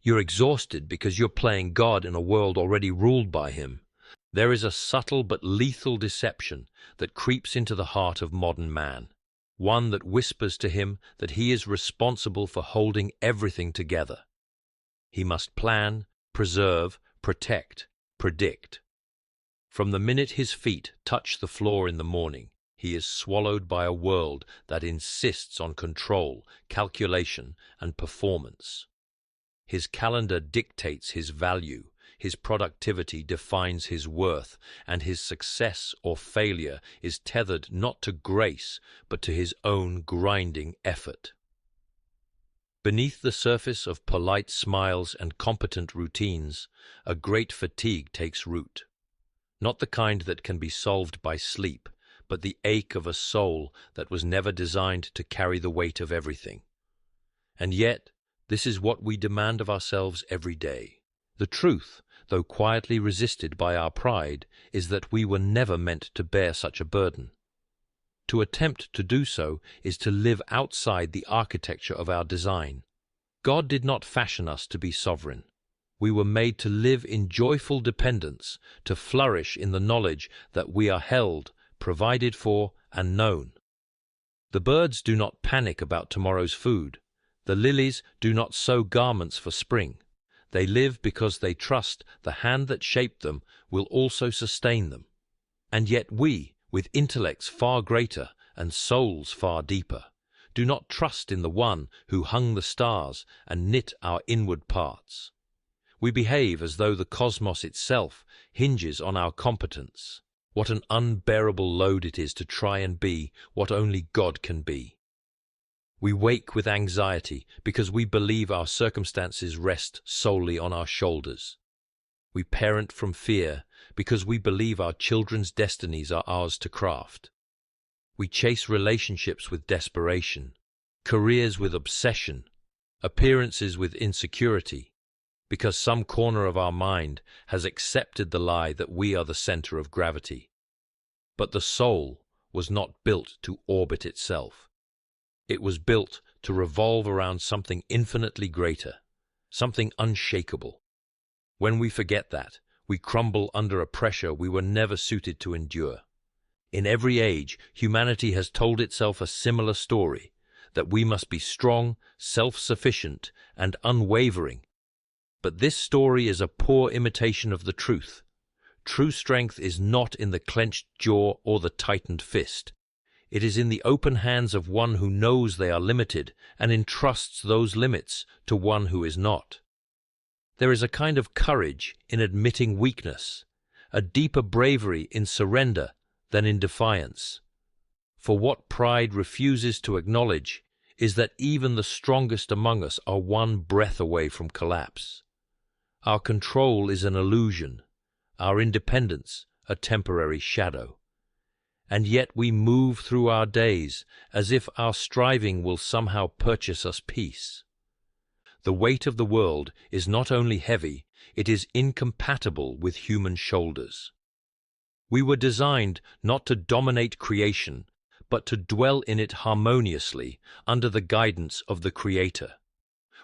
You're exhausted because you're playing God in a world already ruled by him. There is a subtle but lethal deception that creeps into the heart of modern man, one that whispers to him that he is responsible for holding everything together. He must plan, preserve, protect, predict. From the minute his feet touch the floor in the morning, he is swallowed by a world that insists on control, calculation, and performance. His calendar dictates his value, his productivity defines his worth, and his success or failure is tethered not to grace, but to his own grinding effort. Beneath the surface of polite smiles and competent routines, a great fatigue takes root. Not the kind that can be solved by sleep, but the ache of a soul that was never designed to carry the weight of everything. And yet, this is what we demand of ourselves every day. The truth, though quietly resisted by our pride, is that we were never meant to bear such a burden. To attempt to do so is to live outside the architecture of our design. God did not fashion us to be sovereign. We were made to live in joyful dependence, to flourish in the knowledge that we are held, provided for, and known. The birds do not panic about tomorrow's food. The lilies do not sew garments for spring. They live because they trust the hand that shaped them will also sustain them. And yet we, with intellects far greater and souls far deeper, do not trust in the one who hung the stars and knit our inward parts. We behave as though the cosmos itself hinges on our competence. What an unbearable load it is to try and be what only God can be. We wake with anxiety because we believe our circumstances rest solely on our shoulders. We parent from fear because we believe our children's destinies are ours to craft. We chase relationships with desperation, careers with obsession, appearances with insecurity, because some corner of our mind has accepted the lie that we are the center of gravity. But the soul was not built to orbit itself. It was built to revolve around something infinitely greater, something unshakable. When we forget that, we crumble under a pressure we were never suited to endure. In every age, humanity has told itself a similar story, that we must be strong, self-sufficient, and unwavering. But this story is a poor imitation of the truth. True strength is not in the clenched jaw or the tightened fist. It is in the open hands of one who knows they are limited and entrusts those limits to one who is not. There is a kind of courage in admitting weakness, a deeper bravery in surrender than in defiance. For what pride refuses to acknowledge is that even the strongest among us are one breath away from collapse. Our control is an illusion, our independence a temporary shadow. And yet we move through our days as if our striving will somehow purchase us peace. The weight of the world is not only heavy, it is incompatible with human shoulders. We were designed not to dominate creation, but to dwell in it harmoniously under the guidance of the Creator.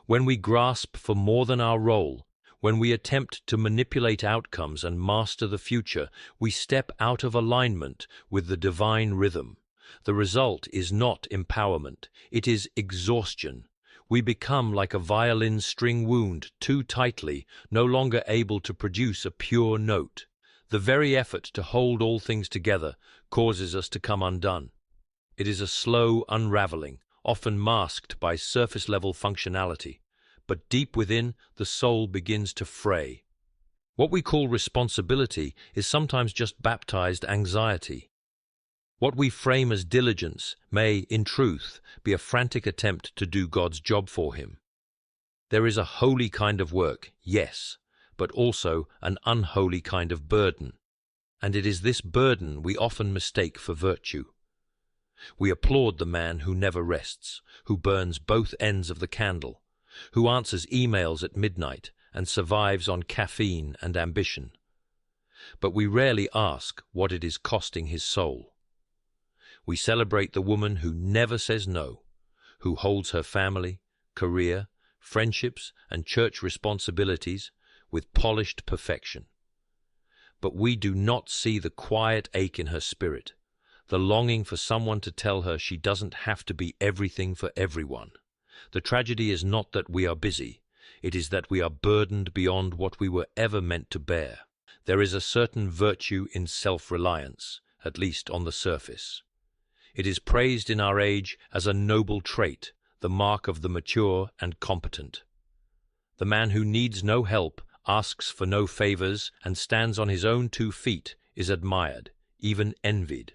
When we grasp for more than our role, when we attempt to manipulate outcomes and master the future, we step out of alignment with the divine rhythm. The result is not empowerment, it is exhaustion. We become like a violin string wound too tightly, no longer able to produce a pure note. The very effort to hold all things together causes us to come undone. It is a slow unraveling, often masked by surface-level functionality. But deep within, the soul begins to fray. What we call responsibility is sometimes just baptized anxiety. What we frame as diligence may, in truth, be a frantic attempt to do God's job for him. There is a holy kind of work, yes, but also an unholy kind of burden. And it is this burden we often mistake for virtue. We applaud the man who never rests, who burns both ends of the candle, who answers emails at midnight and survives on caffeine and ambition. But we rarely ask what it is costing his soul. We celebrate the woman who never says no, who holds her family, career, friendships, and church responsibilities with polished perfection. But we do not see the quiet ache in her spirit, the longing for someone to tell her she doesn't have to be everything for everyone. The tragedy is not that we are busy, it is that we are burdened beyond what we were ever meant to bear. There is a certain virtue in self-reliance, at least on the surface. It is praised in our age as a noble trait, the mark of the mature and competent. The man who needs no help, asks for no favors, and stands on his own 2 feet is admired, even envied.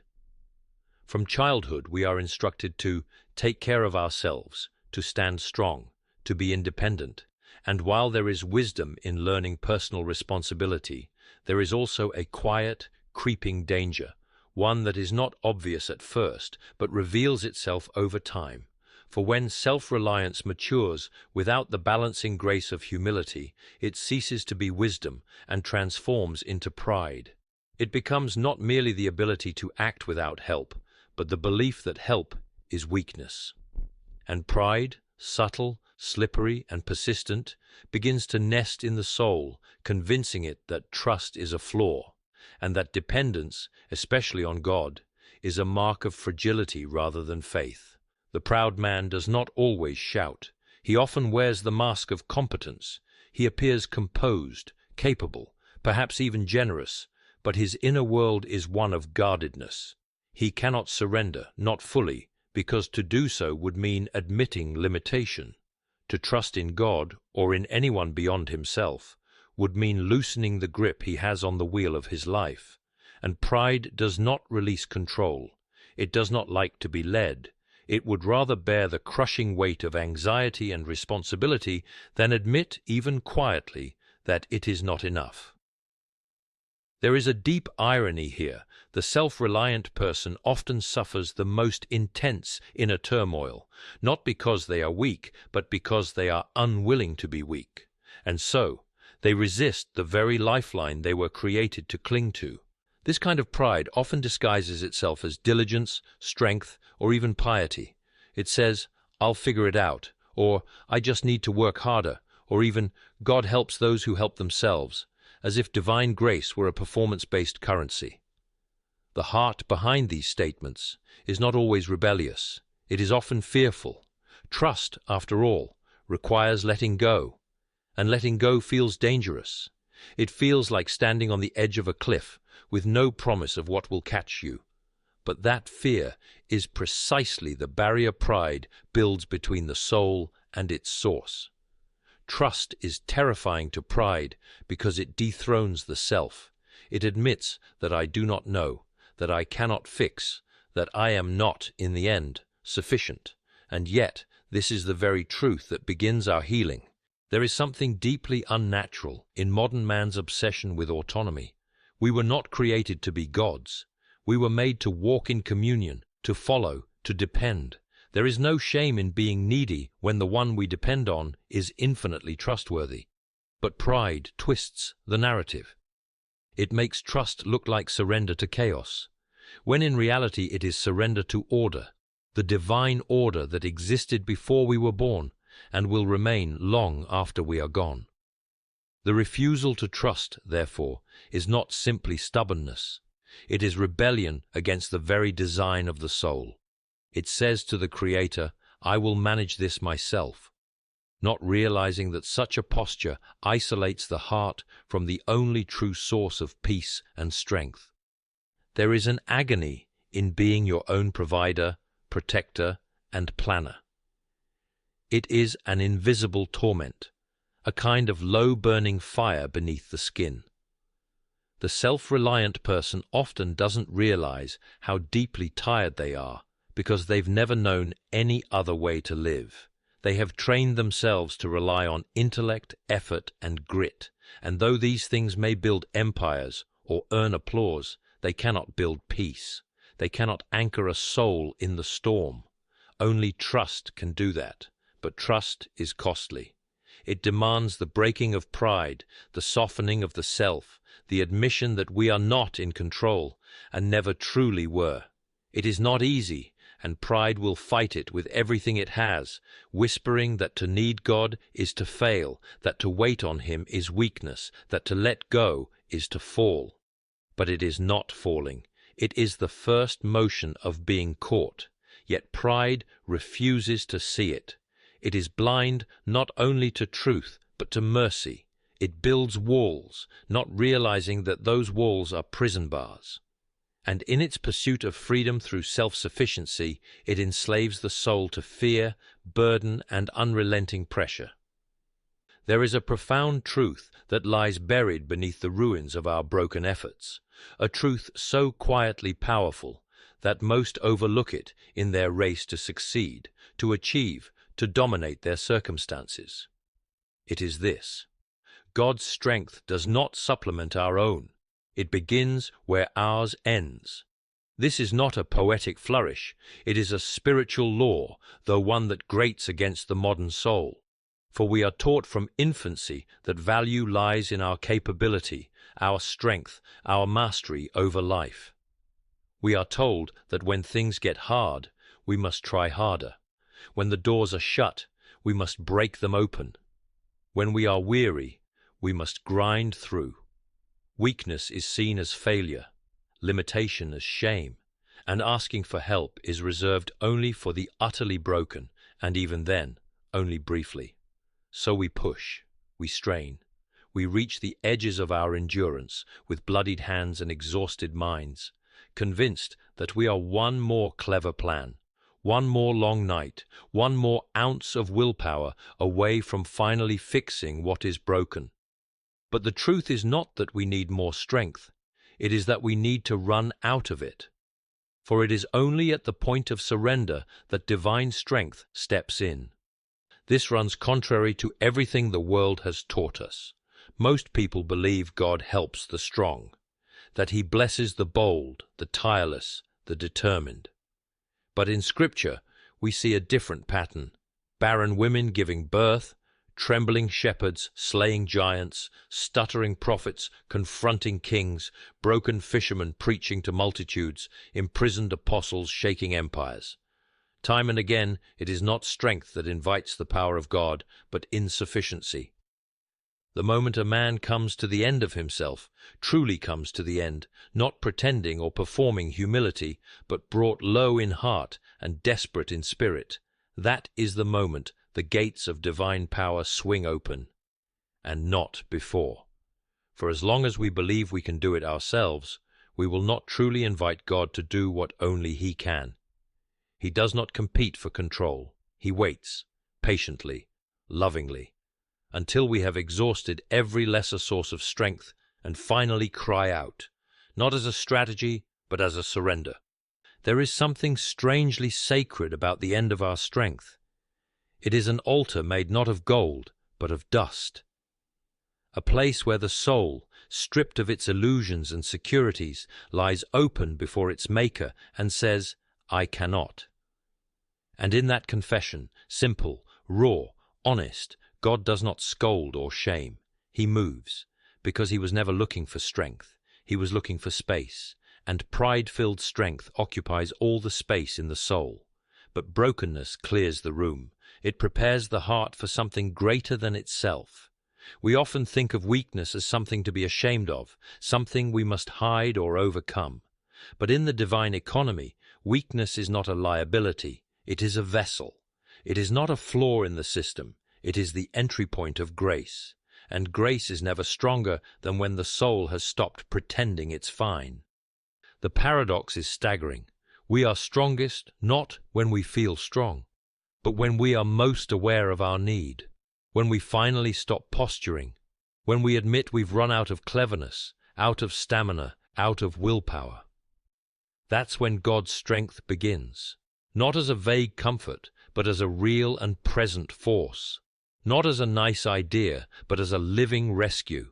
From childhood we are instructed to take care of ourselves, to stand strong, to be independent, and while there is wisdom in learning personal responsibility, there is also a quiet, creeping danger, one that is not obvious at first, but reveals itself over time. For when self-reliance matures without the balancing grace of humility, it ceases to be wisdom and transforms into pride. It becomes not merely the ability to act without help, but the belief that help is weakness. And pride, subtle, slippery, and persistent, begins to nest in the soul, convincing it that trust is a flaw, and that dependence, especially on God, is a mark of fragility rather than faith. The proud man does not always shout. He often wears the mask of competence. He appears composed, capable, perhaps even generous, but his inner world is one of guardedness. He cannot surrender, not fully, because to do so would mean admitting limitation. To trust in God, or in anyone beyond himself, would mean loosening the grip he has on the wheel of his life. And pride does not release control. It does not like to be led. It would rather bear the crushing weight of anxiety and responsibility than admit, even quietly, that it is not enough. There is a deep irony here. The self-reliant person often suffers the most intense inner turmoil, not because they are weak, but because they are unwilling to be weak. And so, they resist the very lifeline they were created to cling to. This kind of pride often disguises itself as diligence, strength, or even piety. It says, "I'll figure it out," or "I just need to work harder," or even, "God helps those who help themselves," as if divine grace were a performance-based currency. The heart behind these statements is not always rebellious. It is often fearful. Trust, after all, requires letting go, and letting go feels dangerous. It feels like standing on the edge of a cliff with no promise of what will catch you. But that fear is precisely the barrier pride builds between the soul and its source. Trust is terrifying to pride because it dethrones the self. It admits that I do not know, that I cannot fix, that I am not, in the end, sufficient. And yet, this is the very truth that begins our healing. There is something deeply unnatural in modern man's obsession with autonomy. We were not created to be gods. We were made to walk in communion, to follow, to depend. There is no shame in being needy when the one we depend on is infinitely trustworthy. But pride twists the narrative. It makes trust look like surrender to chaos, when in reality it is surrender to order, the divine order that existed before we were born and will remain long after we are gone. The refusal to trust, therefore, is not simply stubbornness. It is rebellion against the very design of the soul. It says to the Creator, "I will manage this myself," not realizing that such a posture isolates the heart from the only true source of peace and strength. There is an agony in being your own provider, protector, and planner. It is an invisible torment, a kind of low-burning fire beneath the skin. The self-reliant person often doesn't realize how deeply tired they are because they've never known any other way to live. They have trained themselves to rely on intellect, effort, and grit, and though these things may build empires or earn applause, they cannot build peace. They cannot anchor a soul in the storm. Only trust can do that, but trust is costly. It demands the breaking of pride, the softening of the self, the admission that we are not in control and never truly were. It is not easy, and pride will fight it with everything it has, whispering that to need God is to fail, that to wait on Him is weakness, that to let go is to fall. But it is not falling. It is the first motion of being caught. Yet pride refuses to see it. It is blind not only to truth, but to mercy. It builds walls, not realizing that those walls are prison bars. And in its pursuit of freedom through self-sufficiency, it enslaves the soul to fear, burden, and unrelenting pressure. There is a profound truth that lies buried beneath the ruins of our broken efforts, a truth so quietly powerful that most overlook it in their race to succeed, to achieve, to dominate their circumstances. It is this: God's strength does not supplement our own. It begins where ours ends. This is not a poetic flourish. It is a spiritual law, though one that grates against the modern soul. For we are taught from infancy that value lies in our capability, our strength, our mastery over life. We are told that when things get hard, we must try harder. When the doors are shut, we must break them open. When we are weary, we must grind through. Weakness is seen as failure, limitation as shame, and asking for help is reserved only for the utterly broken, and even then, only briefly. So we push, we strain, we reach the edges of our endurance with bloodied hands and exhausted minds, convinced that we are one more clever plan, one more long night, one more ounce of willpower away from finally fixing what is broken. But the truth is not that we need more strength. It is that we need to run out of it. For it is only at the point of surrender that divine strength steps in. This runs contrary to everything the world has taught us. Most people believe God helps the strong, that He blesses the bold, the tireless, the determined. But in Scripture, we see a different pattern: barren women giving birth, trembling shepherds slaying giants, stuttering prophets confronting kings, broken fishermen preaching to multitudes, imprisoned apostles shaking empires. Time and again, it is not strength that invites the power of God, but insufficiency. The moment a man comes to the end of himself, truly comes to the end, not pretending or performing humility, but brought low in heart and desperate in spirit, that is the moment the gates of divine power swing open, and not before. For as long as we believe we can do it ourselves, we will not truly invite God to do what only He can. He does not compete for control. He waits, patiently, lovingly, until we have exhausted every lesser source of strength and finally cry out, not as a strategy, but as a surrender. There is something strangely sacred about the end of our strength. It is an altar made not of gold, but of dust. A place where the soul, stripped of its illusions and securities, lies open before its Maker and says, "I cannot." And in that confession, simple, raw, honest, God does not scold or shame. He moves, because He was never looking for strength. He was looking for space, and pride-filled strength occupies all the space in the soul. But brokenness clears the room. It prepares the heart for something greater than itself. We often think of weakness as something to be ashamed of, something we must hide or overcome. But in the divine economy, weakness is not a liability, it is a vessel. It is not a flaw in the system, it is the entry point of grace. And grace is never stronger than when the soul has stopped pretending it's fine. The paradox is staggering. We are strongest not when we feel strong, but when we are most aware of our need, when we finally stop posturing, when we admit we've run out of cleverness, out of stamina, out of willpower. That's when God's strength begins, not as a vague comfort, but as a real and present force, not as a nice idea, but as a living rescue.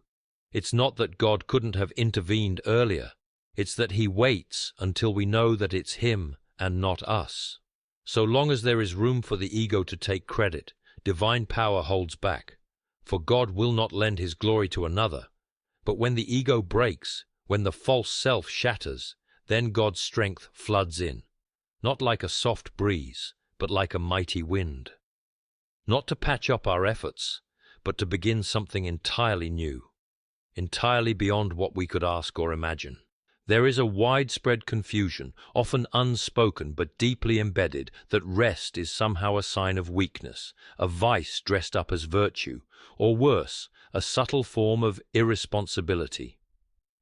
It's not that God couldn't have intervened earlier, it's that He waits until we know that it's Him and not us. So long as there is room for the ego to take credit, divine power holds back, for God will not lend His glory to another. But when the ego breaks, when the false self shatters, then God's strength floods in, not like a soft breeze, but like a mighty wind. Not to patch up our efforts, but to begin something entirely new, entirely beyond what we could ask or imagine. There is a widespread confusion, often unspoken but deeply embedded, that rest is somehow a sign of weakness, a vice dressed up as virtue, or worse, a subtle form of irresponsibility.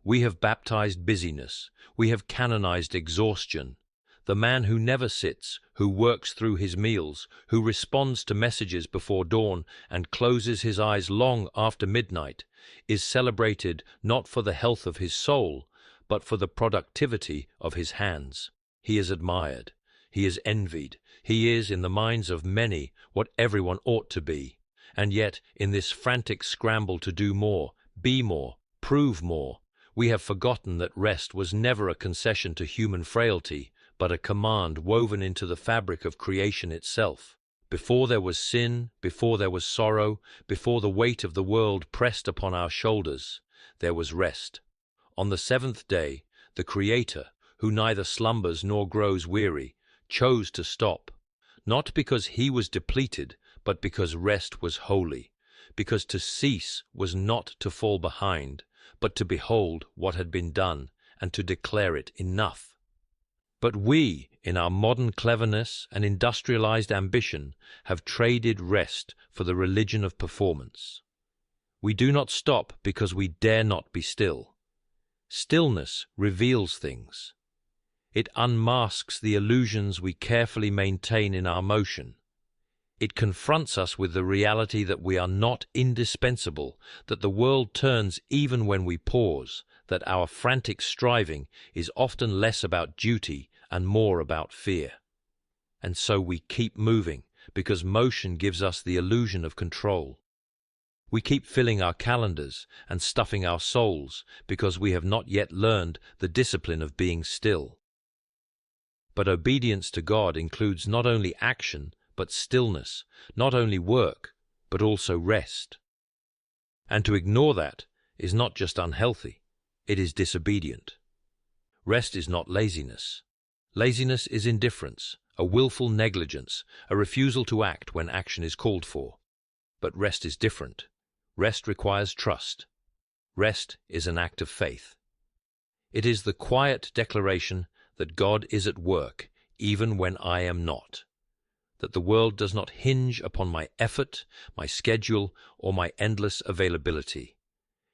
We have baptized busyness, we have canonized exhaustion. The man who never sits, who works through his meals, who responds to messages before dawn and closes his eyes long after midnight, is celebrated not for the health of his soul, but for the productivity of his hands. He is admired, he is envied, he is, in the minds of many, what everyone ought to be. And yet, in this frantic scramble to do more, be more, prove more, we have forgotten that rest was never a concession to human frailty, but a command woven into the fabric of creation itself. Before there was sin, before there was sorrow, before the weight of the world pressed upon our shoulders, there was rest. On the seventh day, the Creator, who neither slumbers nor grows weary, chose to stop, not because he was depleted, but because rest was holy, because to cease was not to fall behind, but to behold what had been done and to declare it enough. But we, in our modern cleverness and industrialized ambition, have traded rest for the religion of performance. We do not stop because we dare not be still. Stillness reveals things. It unmasks the illusions we carefully maintain in our motion. It confronts us with the reality that we are not indispensable, that the world turns even when we pause, that our frantic striving is often less about duty and more about fear. And so we keep moving, because motion gives us the illusion of control. We keep filling our calendars and stuffing our souls, because we have not yet learned the discipline of being still. But obedience to God includes not only action, but stillness, not only work, but also rest. And to ignore that is not just unhealthy, it is disobedient. Rest is not laziness. Laziness is indifference, a willful negligence, a refusal to act when action is called for. But rest is different. Rest requires trust. Rest is an act of faith. It is the quiet declaration that God is at work, even when I am not. That the world does not hinge upon my effort, my schedule, or my endless availability.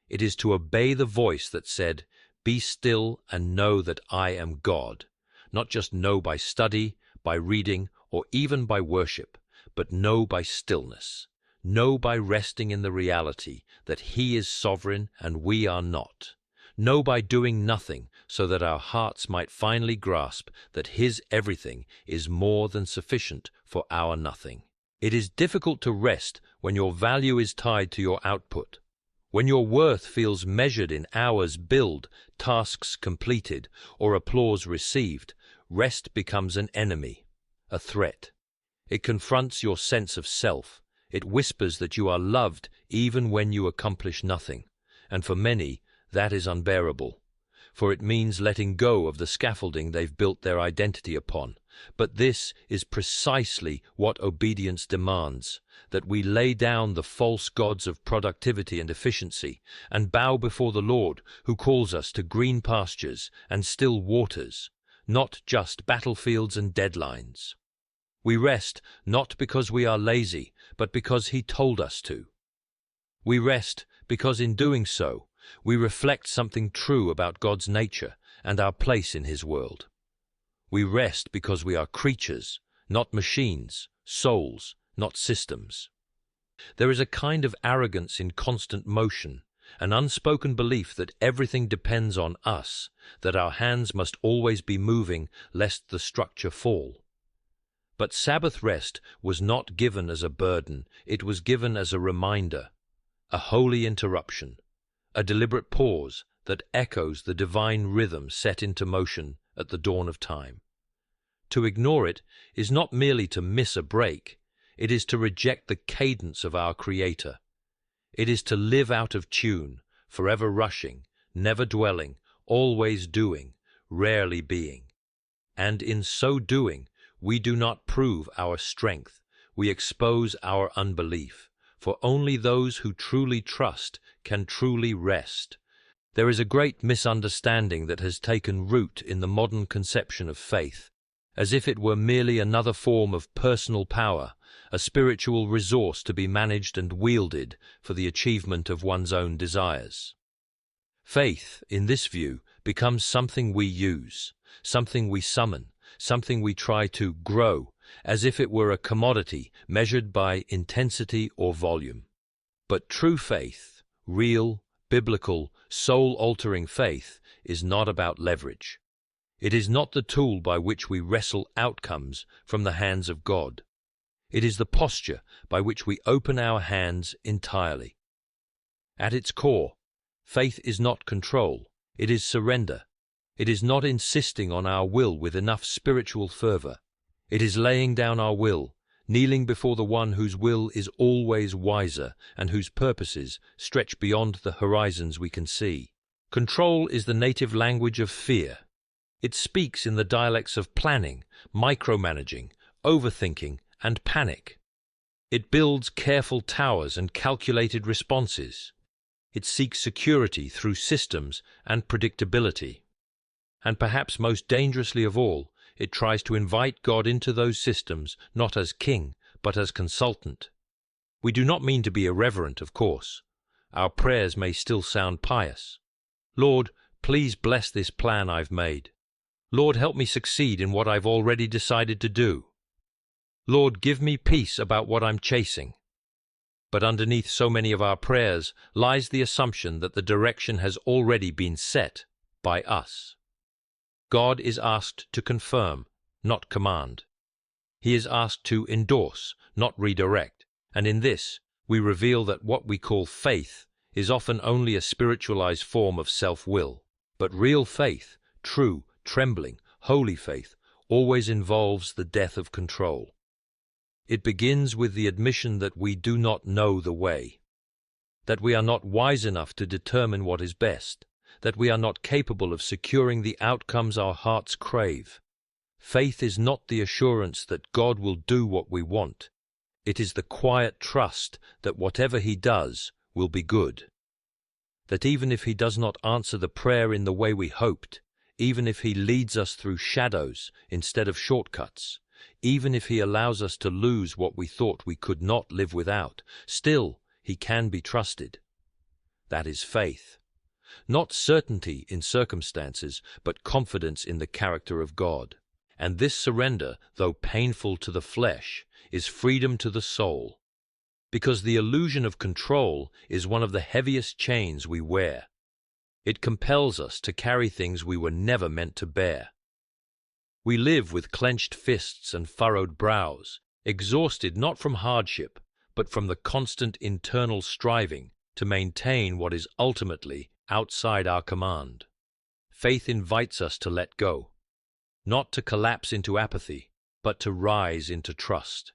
It is to obey the voice that said, "Be still and know that I am God." Not just know by study, by reading, or even by worship, but know by stillness. Know by resting in the reality that He is sovereign and we are not. Know by doing nothing, so that our hearts might finally grasp that His everything is more than sufficient for our nothing. It is difficult to rest when your value is tied to your output. When your worth feels measured in hours billed, tasks completed, or applause received, rest becomes an enemy, a threat. It confronts your sense of self. It whispers that you are loved even when you accomplish nothing. And for many, that is unbearable, for it means letting go of the scaffolding they've built their identity upon. But this is precisely what obedience demands, that we lay down the false gods of productivity and efficiency and bow before the Lord, who calls us to green pastures and still waters, not just battlefields and deadlines. We rest not because we are lazy, but because He told us to. We rest because in doing so, we reflect something true about God's nature and our place in His world. We rest because we are creatures, not machines, souls, not systems. There is a kind of arrogance in constant motion, an unspoken belief that everything depends on us, that our hands must always be moving lest the structure fall. But Sabbath rest was not given as a burden, it was given as a reminder, a holy interruption, a deliberate pause that echoes the divine rhythm set into motion at the dawn of time. To ignore it is not merely to miss a break, it is to reject the cadence of our Creator. It is to live out of tune, forever rushing, never dwelling, always doing, rarely being. and in so doing, we do not prove our strength, we expose our unbelief, for only those who truly trust can truly rest. There is a great misunderstanding that has taken root in the modern conception of faith, as if it were merely another form of personal power, a spiritual resource to be managed and wielded for the achievement of one's own desires. Faith, in this view, becomes something we use, something we summon, something we try to grow, as if it were a commodity measured by intensity or volume. But true faith, real, biblical, soul-altering faith, is not about leverage. It is not the tool by which we wrestle outcomes from the hands of God. It is the posture by which we open our hands entirely. At its core, faith is not control, it is surrender. It is not insisting on our will with enough spiritual fervor. It is laying down our will, kneeling before the one whose will is always wiser and whose purposes stretch beyond the horizons we can see. Control is the native language of fear. It speaks in the dialects of planning, micromanaging, overthinking, and panic. It builds careful towers and calculated responses. It seeks security through systems and predictability. And perhaps most dangerously of all, it tries to invite God into those systems not as king, but as consultant. We do not mean to be irreverent, of course. Our prayers may still sound pious. Lord, please bless this plan I've made. Lord, help me succeed in what I've already decided to do. Lord, give me peace about what I'm chasing. But underneath so many of our prayers lies the assumption that the direction has already been set by us. God is asked to confirm, not command. He is asked to endorse, not redirect, and in this we reveal that what we call faith is often only a spiritualized form of self-will. But real faith, true, trembling, holy faith, always involves the death of control. It begins with the admission that we do not know the way, that we are not wise enough to determine what is best, that we are not capable of securing the outcomes our hearts crave. Faith is not the assurance that God will do what we want. It is the quiet trust that whatever He does will be good. That even if He does not answer the prayer in the way we hoped, even if He leads us through shadows instead of shortcuts, even if He allows us to lose what we thought we could not live without, still He can be trusted. That is faith. Not certainty in circumstances, but confidence in the character of God. And this surrender, though painful to the flesh, is freedom to the soul, because the illusion of control is one of the heaviest chains we wear. It compels us to carry things we were never meant to bear. We live with clenched fists and furrowed brows, exhausted not from hardship, but from the constant internal striving to maintain what is ultimately outside our command. Faith invites us to let go, not to collapse into apathy, but to rise into trust,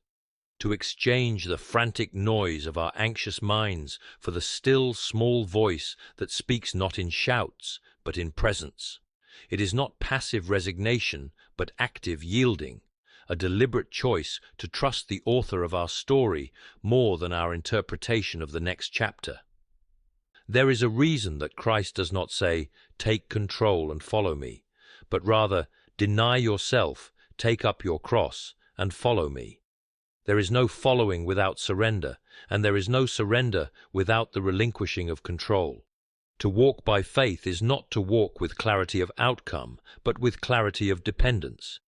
to exchange the frantic noise of our anxious minds for the still, small voice that speaks not in shouts, but in presence. It is not passive resignation, but active yielding, a deliberate choice to trust the author of our story more than our interpretation of the next chapter. There is a reason that Christ does not say, "Take control and follow me," but rather, "Deny yourself, take up your cross, and follow me." There is no following without surrender, and there is no surrender without the relinquishing of control. To walk by faith is not to walk with clarity of outcome, but with clarity of dependence.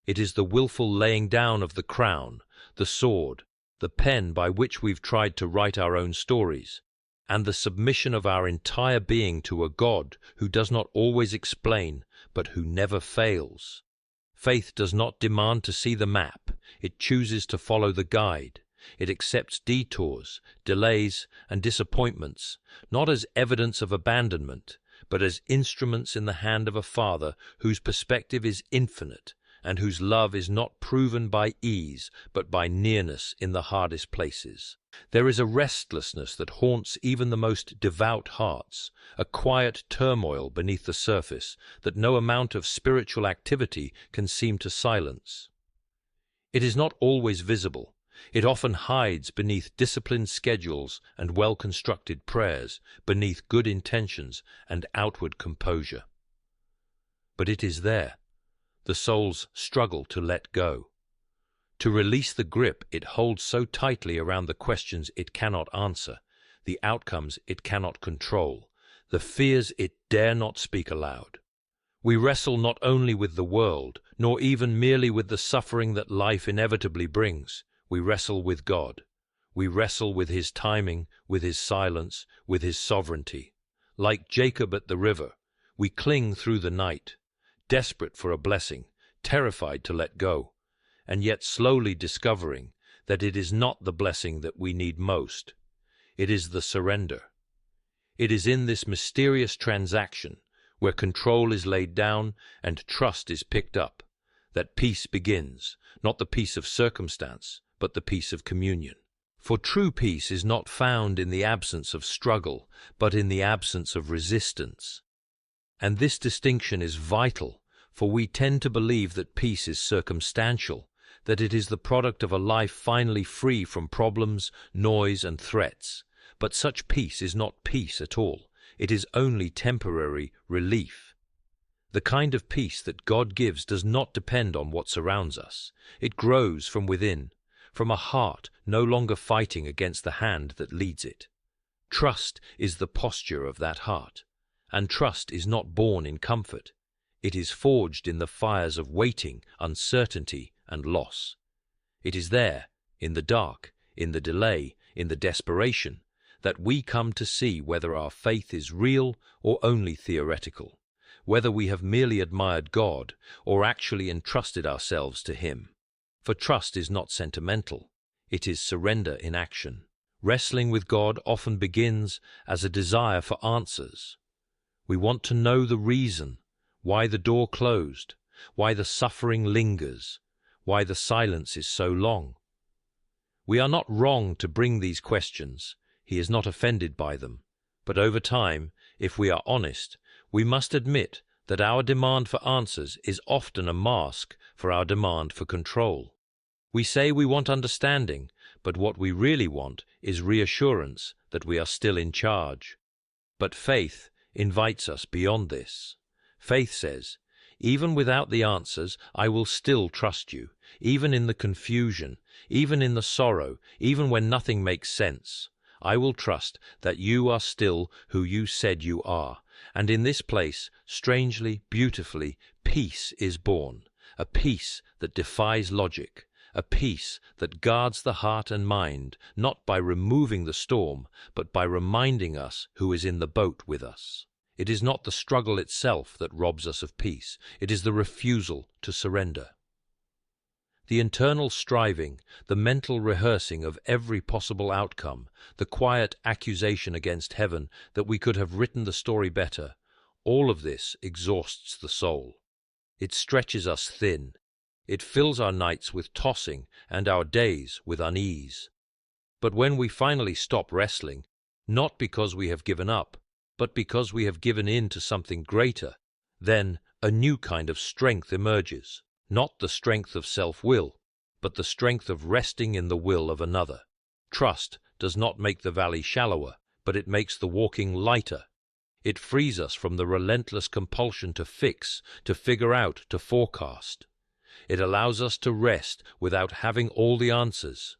It is the willful laying down of the crown, the sword, the pen by which we've tried to write our own stories, and the submission of our entire being to a God who does not always explain, but who never fails. Faith does not demand to see the map, it chooses to follow the guide. It accepts detours, delays, and disappointments, not as evidence of abandonment, but as instruments in the hand of a Father whose perspective is infinite and whose love is not proven by ease, but by nearness in the hardest places. There is a restlessness that haunts even the most devout hearts, a quiet turmoil beneath the surface that no amount of spiritual activity can seem to silence. It is not always visible. It often hides beneath disciplined schedules and well-constructed prayers, beneath good intentions and outward composure. But it is there, the soul's struggle to let go, to release the grip it holds so tightly around the questions it cannot answer, the outcomes it cannot control, the fears it dare not speak aloud. We wrestle not only with the world, nor even merely with the suffering that life inevitably brings. We wrestle with God. We wrestle with His timing, with His silence, with His sovereignty. Like Jacob at the river, we cling through the night, desperate for a blessing, terrified to let go, and yet slowly discovering that it is not the blessing that we need most. It is the surrender. It is in this mysterious transaction, where control is laid down and trust is picked up, that peace begins, not the peace of circumstance, but the peace of communion. For true peace is not found in the absence of struggle, but in the absence of resistance. And this distinction is vital, for we tend to believe that peace is circumstantial, that it is the product of a life finally free from problems, noise, and threats. But such peace is not peace at all. It is only temporary relief. The kind of peace that God gives does not depend on what surrounds us. It grows from within, from a heart no longer fighting against the hand that leads it. Trust is the posture of that heart, and trust is not born in comfort. It is forged in the fires of waiting, uncertainty, and loss. It is there, in the dark, in the delay, in the desperation, that we come to see whether our faith is real or only theoretical, whether we have merely admired God or actually entrusted ourselves to Him. For trust is not sentimental, it is surrender in action. Wrestling with God often begins as a desire for answers. We want to know the reason, why the door closed, why the suffering lingers, why the silence is so long. We are not wrong to bring these questions. He is not offended by them. But over time, if we are honest, we must admit that our demand for answers is often a mask for our demand for control. We say we want understanding, but what we really want is reassurance that we are still in charge. But faith invites us beyond this. Faith says, even without the answers, I will still trust you, even in the confusion, even in the sorrow, even when nothing makes sense. I will trust that you are still who you said you are. And in this place, strangely, beautifully, peace is born, a peace that defies logic, a peace that guards the heart and mind, not by removing the storm, but by reminding us who is in the boat with us. It is not the struggle itself that robs us of peace, it is the refusal to surrender. The internal striving, the mental rehearsing of every possible outcome, the quiet accusation against heaven that we could have written the story better, all of this exhausts the soul. It stretches us thin. It fills our nights with tossing and our days with unease. But when we finally stop wrestling, not because we have given up, but because we have given in to something greater, then a new kind of strength emerges. Not the strength of self-will, but the strength of resting in the will of another. Trust does not make the valley shallower, but it makes the walking lighter. It frees us from the relentless compulsion to fix, to figure out, to forecast. It allows us to rest without having all the answers.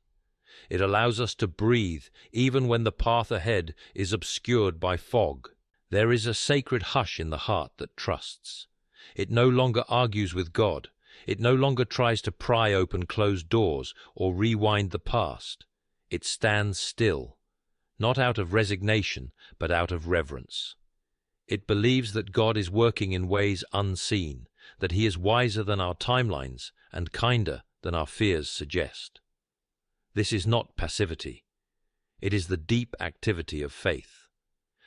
It allows us to breathe even when the path ahead is obscured by fog. There is a sacred hush in the heart that trusts. It no longer argues with God. It no longer tries to pry open closed doors or rewind the past. It stands still, not out of resignation, but out of reverence. It believes that God is working in ways unseen, that He is wiser than our timelines and kinder than our fears suggest. This is not passivity. It is the deep activity of faith.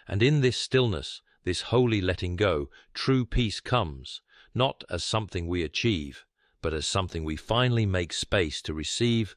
And in this stillness, this holy letting go, true peace comes, not as something we achieve, but as something we finally make space to receive